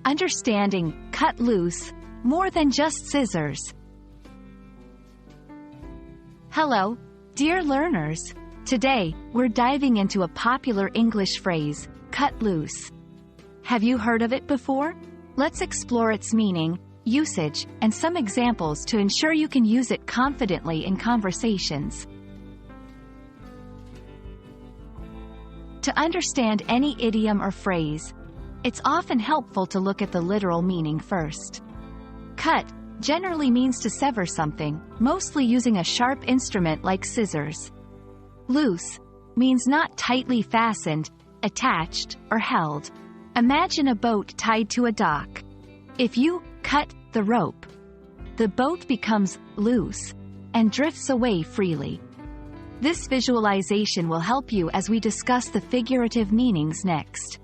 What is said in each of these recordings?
Understanding, cut loose, more than just scissors. Hello, dear learners. Today, we're diving into a popular English phrase, cut loose. Have you heard of it before? Let's explore its meaning, usage, and some examples to ensure you can use it confidently in conversations. To understand any idiom or phrase, it's often helpful to look at the literal meaning first. Cut generally means to sever something, mostly using a sharp instrument like scissors. Loose means not tightly fastened, attached, or held. Imagine a boat tied to a dock. If you cut the rope, the boat becomes loose and drifts away freely. This visualization will help you as we discuss the figurative meanings next.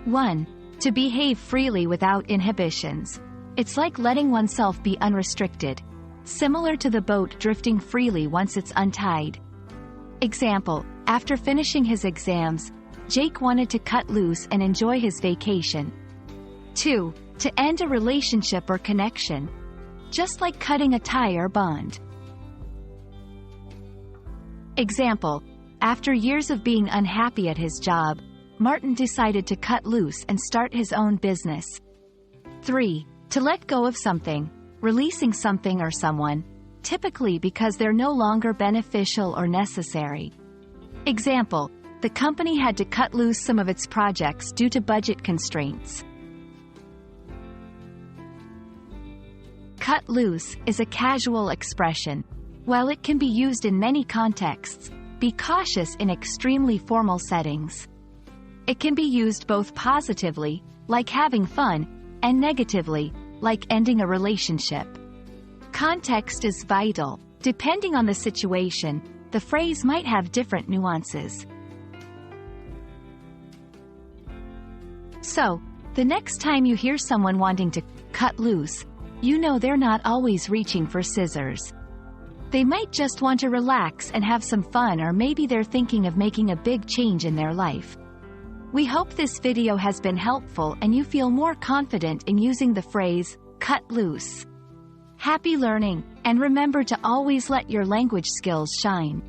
1. To behave freely without inhibitions. It's like letting oneself be unrestricted, similar to the boat drifting freely once it's untied. Example: after finishing his exams, Jake wanted to cut loose and enjoy his vacation. 2. To end a relationship or connection. Just like cutting a tie or bond. Example: after years of being unhappy at his job, Martin decided to cut loose and start his own business. 3. To let go of something, releasing something or someone, typically because they're no longer beneficial or necessary. Example: the company had to cut loose some of its projects due to budget constraints. Cut loose is a casual expression. While it can be used in many contexts, be cautious in extremely formal settings. It can be used both positively, like having fun, and negatively, like ending a relationship. Context is vital. Depending on the situation, the phrase might have different nuances. So, the next time you hear someone wanting to cut loose, you know they're not always reaching for scissors. They might just want to relax and have some fun, or maybe they're thinking of making a big change in their life. We hope this video has been helpful and you feel more confident in using the phrase, cut loose. Happy learning, and remember to always let your language skills shine.